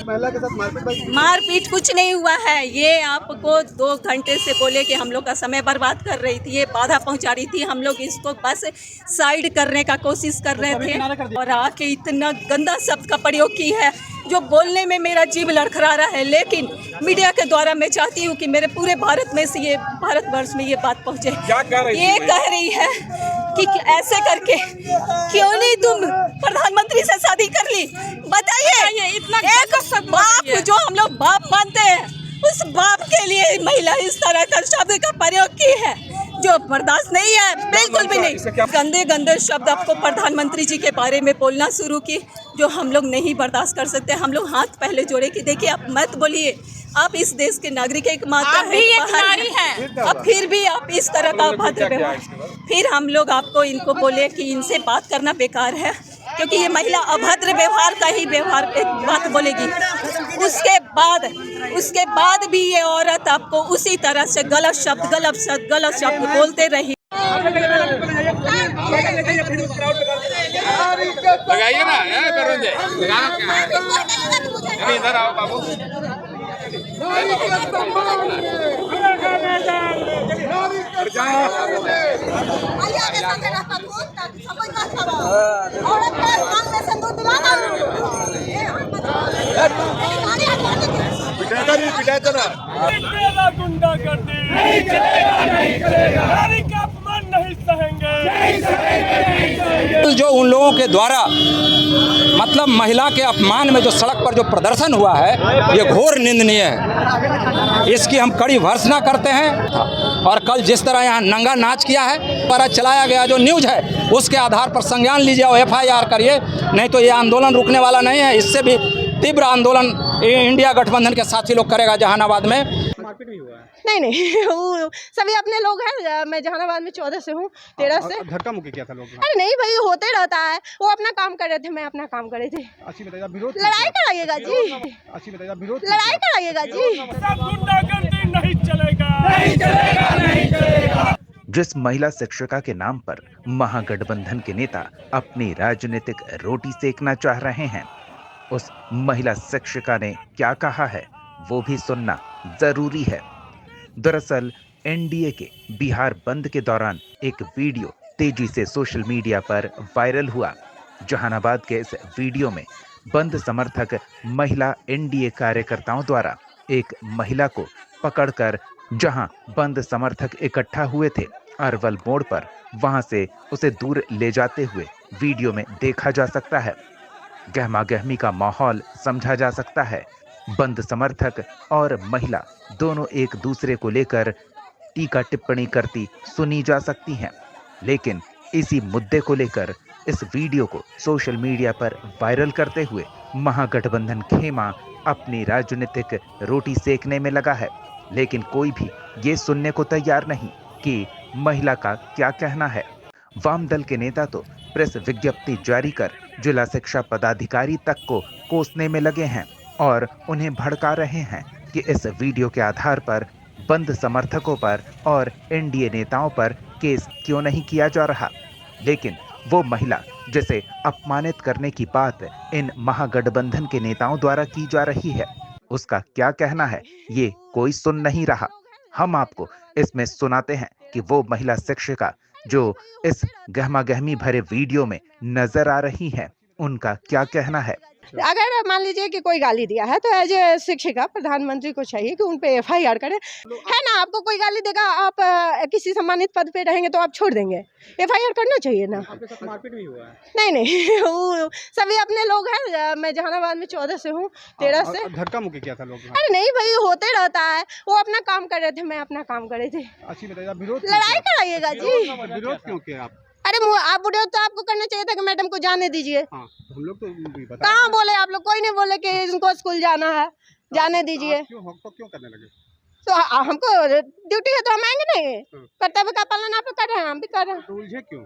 महिला के साथ मारपीट कुछ नहीं हुआ है। ये आपको 2 घंटे से बोले कि हम लोग का समय बर्बाद कर रही थी, ये बाधा पहुंचा रही थी। हम लोग इसको बस साइड करने का कोशिश कर रहे थे और आके इतना गंदा शब्द का प्रयोग की है जो बोलने में मेरा जीभ लड़खड़ा रहा है। लेकिन मीडिया के द्वारा मैं चाहती हूँ कि मेरे पूरे भारत में से ये भारतवर्ष में ये बात पहुँचे। ये कह रही है कि ऐसे करके क्यों नहीं तुम प्रधानमंत्री से शादी कर ली? बताइए, इतना एक बाप जो हम लोग बाप मानते हैं, उस बाप के लिए महिला इस तरह का शब्द का प्रयोग की है जो बर्दाश्त नहीं है, बिल्कुल भी नहीं। गंदे गंदे शब्द आपको प्रधानमंत्री जी के बारे में बोलना शुरू की जो हम लोग नहीं बर्दाश्त कर सकते। हम लोग हाथ पहले जोड़े कि देखिए आप मत बोलिए, आप इस देश के नागरिक एक माता है, अब फिर भी आप इस तरह का अभद्र व्यवहार, फिर हम लोग आपको इनको बोले कि इनसे बात करना बेकार है क्योंकि ये महिला अभद्र व्यवहार का ही व्यवहार एक बात बोलेगी। उसके बाद भी ये औरत आपको उसी तरह से गलत शब्द बोलते रही। लगाइए ना, इधर आओ बाबू। गुंडागर्दी नहीं चलेगा, नहीं चलेगा। नारी का अपमान नहीं सहेंगे। जो उन लोगों के द्वारा मतलब महिला के अपमान में जो सड़क पर जो प्रदर्शन हुआ है ये घोर निंदनीय है। इसकी हम कड़ी भर्त्सना करते हैं और कल जिस तरह यहाँ नंगा नाच किया है पर चलाया गया जो न्यूज़ है उसके आधार पर संज्ञान लीजिए और FIR करिए, नहीं तो ये आंदोलन रुकने वाला नहीं है। इससे भी तीव्र आंदोलन इंडिया गठबंधन के साथी लोग करेगा। जहानाबाद में मारपीट भी हुआ है? नहीं वो सभी अपने लोग हैं। मैं जहानाबाद में 14 से हूँ, 13 से। धक्का मुक्की क्या था लोग? अरे नहीं भाई, होते रहता है। वो अपना काम कर रहे थे, मैं अपना काम कर रही थी। अच्छी बताइए, विरोध लड़ाई कराइएगा जी, अच्छी बताइए, विरोध लड़ाई कराइएगा जी। गुंडागर्दी नहीं चलेगा, नहीं चलेगा, नहीं चलेगा। जिस महिला शिक्षिका के नाम पर महागठबंधन के नेता अपनी राजनीतिक रोटी सेकना चाह रहे हैं, उस महिला शिक्षिका ने क्या कहा है वो भी सुनना जरूरी है। दरअसल NDA के बिहार बंद के दौरान एक वीडियो तेजी से सोशल मीडिया पर वायरल हुआ। जहानाबाद के इस वीडियो में बंद समर्थक महिला NDA कार्यकर्ताओं द्वारा एक महिला को पकड़कर जहां बंद समर्थक इकट्ठा हुए थे अरवल मोड़ पर, वहां से उसे दूर ले जाते हुए वीडियो में देखा जा सकता है। गहमा गहमी का माहौल समझा जा सकता है। बंद समर्थक और महिला दोनों एक दूसरे को लेकर टीका टिप्पणी करती सुनी जा सकती हैं। लेकिन इसी मुद्दे को लेकर इस वीडियो को सोशल मीडिया पर वायरल करते हुए महागठबंधन खेमा अपनी राजनीतिक रोटी सेकने में लगा है। लेकिन कोई भी ये सुनने को तैयार नहीं कि महिला का क्या कहना है। वाम दल के नेता तो प्रेस विज्ञप्ति जारी कर जिला शिक्षा पदाधिकारी तक को कोसने में लगे हैं और उन्हें भड़का रहे हैं कि इस वीडियो के आधार पर बंद समर्थकों पर और NDA नेताओं पर केस क्यों नहीं किया जा रहा। लेकिन वो महिला जिसे अपमानित करने की बात इन महागठबंधन के नेताओं द्वारा की जा रही है, उसका क्या कहना है ये कोई सुन नहीं रहा। हम आपको इसमें सुनाते हैं कि वो महिला शिक्षिका जो इस गहमा गहमी भरे वीडियो में नजर आ रही है, उनका क्या कहना है। अगर मान लीजिए कि कोई गाली दिया है तो एज ए शिक्षिका प्रधानमंत्री को चाहिए कि उन पे FIR करें, है ना। आपको कोई गाली देगा, आप किसी सम्मानित पद पे रहेंगे तो आप छोड़ देंगे, FIR करना चाहिए ना। आपके साथ मारपीट भी हुआ है? नहीं वो सभी अपने लोग हैं। मैं जहानाबाद में 14 से हूँ, 13 से। धक्का मुक्की क्या था लोग? अरे नहीं भाई, होते रहता है। वो अपना काम कर रहे थे, मैं अपना काम कर रही थी। अच्छी बताइए, विरोध लड़ाई कराइएगा जी। विरोध क्यों किया आप? अरे आप बुढ़े हो तो आपको करना चाहिए था कि मैडम को जाने दीजिए। हाँ, हम लोग तो कहाँ बोले आप लोग? कोई नहीं बोले कि इनको स्कूल जाना है, जाने दीजिए। क्यों करने लगे? तो हमको ड्यूटी है तो हम आएंगे नहीं? कर्तव्य का पालन आप कर रहे हैं, हम भी कर रहे हैं। उलझे क्यों?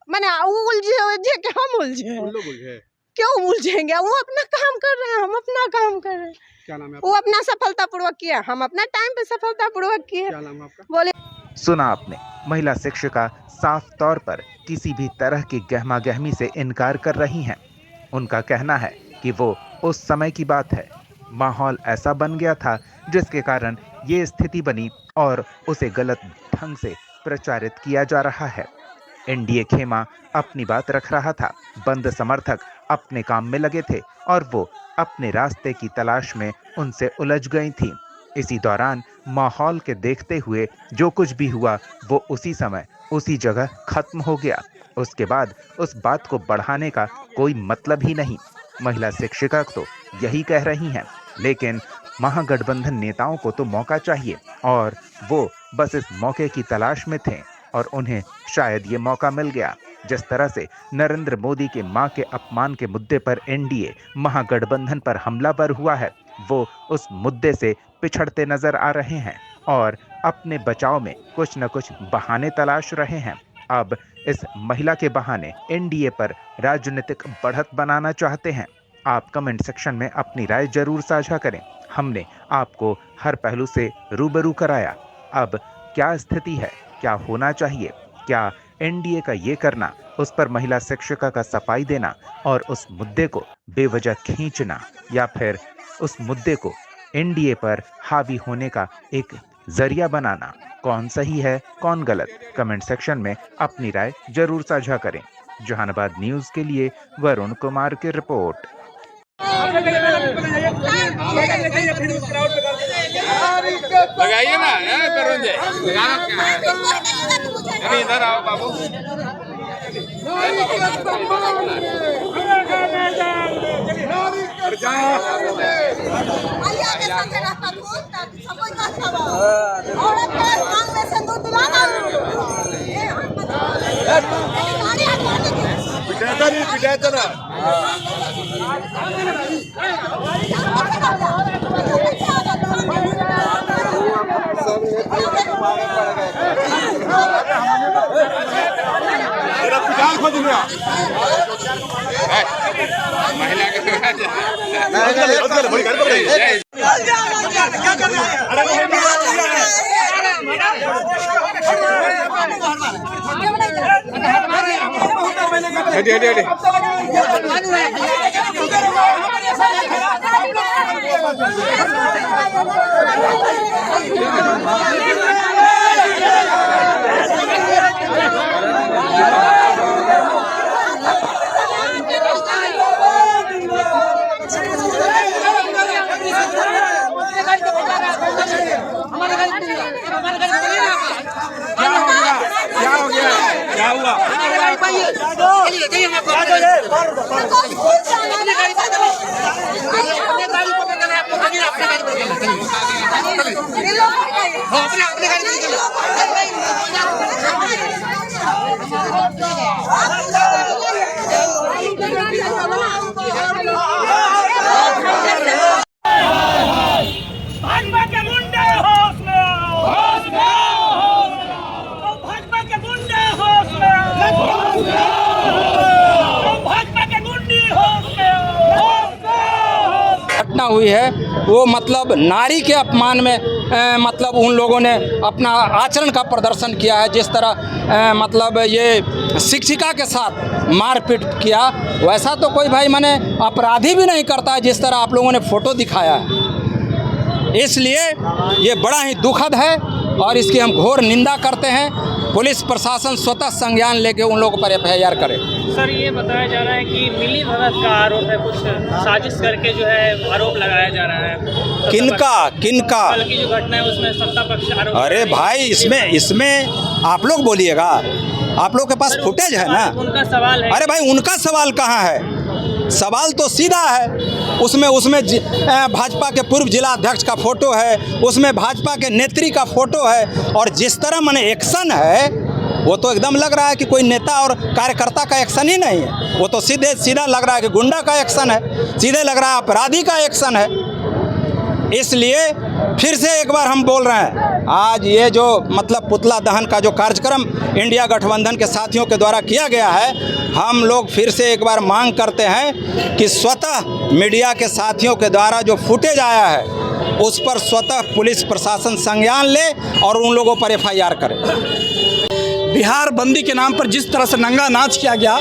मैंने उलझे कि हम उलझे? क्यों उलझेंगे? वो अपना काम कर रहे हैं, हम अपना काम कर रहे हैं। क्या नाम है? वो अपना सफलतापूर्वक किया, हम अपना टाइम पे सफलतापूर्वक किए। क्या नाम है आपका? बोले सुना आपने, महिला शिक्षिका साफ तौर पर किसी भी तरह की गहमा-गहमी से इनकार कर रही हैं। उनका कहना है कि वो उस समय की बात है, माहौल ऐसा बन गया था जिसके कारण ये स्थिति बनी और उसे गलत ढंग से प्रचारित किया जा रहा है। एनडीए खेमा अपनी बात रख रहा था, बंद समर्थक अपने काम में लगे थे और वो अपने रास्ते की तलाश में उनसे उलझ गई थी। इसी दौरान माहौल के देखते हुए जो कुछ भी हुआ वो उसी समय उसी जगह खत्म हो गया। उसके बाद उस बात को बढ़ाने का कोई मतलब ही नहीं। महिला शिक्षिका तो यही कह रही हैं, लेकिन महागठबंधन नेताओं को तो मौका चाहिए और वो बस इस मौके की तलाश में थे और उन्हें शायद ये मौका मिल गया। जिस तरह से नरेंद्र मोदी के मां के अपमान के मुद्दे पर एनडीए महागठबंधन पर हमलावर हुआ है, वो उस मुद्दे से पिछड़ते नजर आ रहे हैं और अपने बचाव में कुछ न कुछ बहाने तलाश रहे हैं। अब इस महिला के बहाने एनडीए पर राजनीतिक बढ़त बनाना चाहते हैं। आप कमेंट सेक्शन में अपनी राय जरूर साझा करें। हमने आपको हर पहलू से रूबरू कराया। अब क्या स्थिति है, क्या होना चाहिए, क्या एनडीए का ये करना, उस पर महिला शिक्षिका का सफाई देना और उस मुद्दे को बेवजह खींचना, या फिर उस मुद्दे को एनडीए पर हावी होने का एक जरिया बनाना, कौन सही है कौन गलत, कमेंट सेक्शन में अपनी राय जरूर साझा करें। जहानाबाद न्यूज के लिए वरुण कुमार की रिपोर्ट। लगाइए ना, करुण जी लगाना क्या है? अभी इधर आओ बाबू। पिटाता ना। महिला भाजपा के गुंडे होश में आओ, होश में आओ, भाजपा के गुंडे होश में आओ, भाजपा के गुंडे होश में आओ। घटना हुई है वो मतलब नारी के अपमान में मतलब उन लोगों ने अपना आचरण का प्रदर्शन किया है। जिस तरह मतलब ये शिक्षिका के साथ मारपीट किया, वैसा तो कोई भाई माने अपराधी भी नहीं करता है जिस तरह आप लोगों ने फोटो दिखाया है। इसलिए ये बड़ा ही दुखद है और इसकी हम घोर निंदा करते हैं। पुलिस प्रशासन स्वतः संज्ञान लेके उन लोगों पर एफआईआर करे। सर, ये बताया जा रहा है कि मिली भगत का आरोप है, कुछ साजिश करके जो है आरोप लगाया जा रहा है। किनका कल की जो घटना है उसमें सत्ता पक्ष आरोप। अरे भाई, इसमें आप लोग बोलिएगा, आप लोग के पास फुटेज है ना। उनका सवाल है। अरे भाई, उनका सवाल कहाँ है? सवाल तो सीधा है। उसमें भाजपा के पूर्व जिला अध्यक्ष का फोटो है, उसमें भाजपा के नेत्री का फोटो है और जिस तरह माने एक्शन है वो तो एकदम लग रहा है कि कोई नेता और कार्यकर्ता का एक्शन ही नहीं है। वो तो सीधा लग रहा है कि गुंडा का एक्शन है, सीधे लग रहा है अपराधी का एक्शन है। इसलिए फिर से एक बार हम बोल रहे हैं, आज ये जो मतलब पुतला दहन का जो कार्यक्रम इंडिया गठबंधन के साथियों के द्वारा किया गया है, हम लोग फिर से एक बार मांग करते हैं कि स्वतः मीडिया के साथियों के द्वारा जो फुटेज आया है उस पर स्वतः पुलिस प्रशासन संज्ञान ले और उन लोगों पर FIR करे। बिहार बंदी के नाम पर जिस तरह से नंगा नाच किया गया,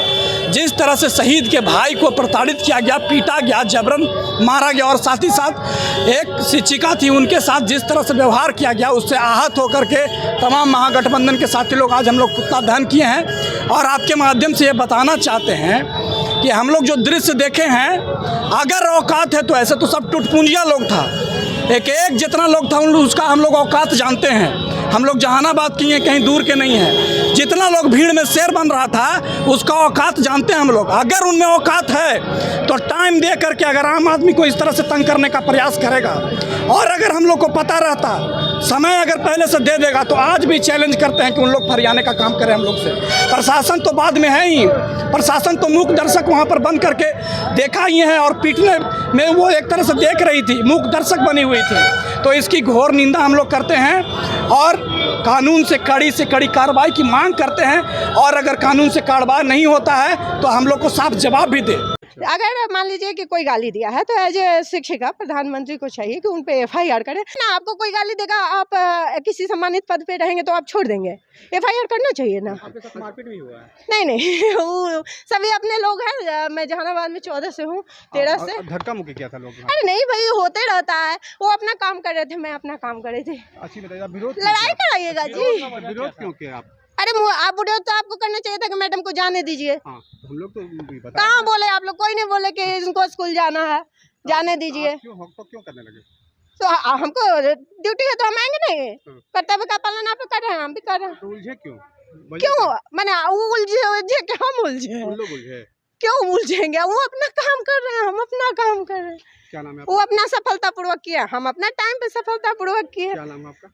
जिस तरह से शहीद के भाई को प्रताड़ित किया गया, पीटा गया, जबरन मारा गया और साथ ही साथ एक शिक्षिका थी उनके साथ जिस तरह से व्यवहार किया गया, उससे आहत होकर के तमाम महागठबंधन के साथी लोग आज हम लोग पुतला दहन किए हैं। और आपके माध्यम से ये बताना चाहते हैं कि हम लोग जो दृश्य देखे हैं, अगर औकात है तो ऐसे तो सब टुटपुंजिया लोग था, एक जितना लोग था उसका हम लोग औकात जानते हैं। हम लोग जहानाबाद की हैं, कहीं दूर के नहीं हैं। जितना लोग भीड़ में शेर बन रहा था उसका औकात जानते हैं हम लोग। अगर उनमें औकात है तो टाइम दे करके अगर आम आदमी को इस तरह से तंग करने का प्रयास करेगा, और अगर हम लोग को पता रहता, समय अगर पहले से दे देगा, तो आज भी चैलेंज करते हैं कि उन लोग फरियाने का काम करें हम लोग से। प्रशासन तो बाद में है ही, प्रशासन तो मूक दर्शक वहाँ पर बंद करके देखा ही है, और पीटने में वो एक तरह से देख रही थी, मूक दर्शक बनी हुई थी। तो इसकी घोर निंदा हम लोग करते हैं और कानून से कड़ी कार्रवाई की मांग करते हैं। और अगर कानून से कार्रवाई नहीं होता है तो हम लोग को साफ जवाब भी दे। अगर मान लीजिए कि कोई गाली दिया है तो एज ए शिक्षिका प्रधानमंत्री को चाहिए कि उन पे FIR करें ना। आपको कोई गाली देगा, आप किसी सम्मानित पद पे रहेंगे तो आप छोड़ देंगे, FIR करना चाहिए ना। आपके साथ मारपीट भी हुआ है? नहीं वो सभी अपने लोग हैं। मैं जहानाबाद में 14 से हूँ, 13 से। धक्का मुक्की किया था लोग? अरे नहीं भाई, होते रहता है। वो अपना काम कर रहे थे, मैं अपना काम कर रही थी। अच्छी बताइए, विरोध लड़ाई कराइएगा जी। विरोध क्यों किया आप? अरे आप बुढ़े हो तो आपको करना चाहिए था कि मैडम को जाने दीजिए। हाँ, हम लोग तो बता। कहाँ बोले आप लोग? कोई नहीं बोले कि इनको स्कूल जाना है, जाने दीजिए। क्यों करने लगे? तो हमको ड्यूटी है तो हम आएंगे नहीं? कर्तव्य का पालन आप लोग कर रहे हैं, हम भी कर रहे हैं। तो उलझे क्यों? मैंने उलझे कि हम उलझे? उलझे क्यों उलझेंगे? वो अपना काम कर रहे हैं, हम अपना काम कर रहे हैं। क्या नाम है वो अपना सफलतापूर्वक किया, हम अपना टाइम पे सफलतापूर्वक किए। क्या नाम है आपका?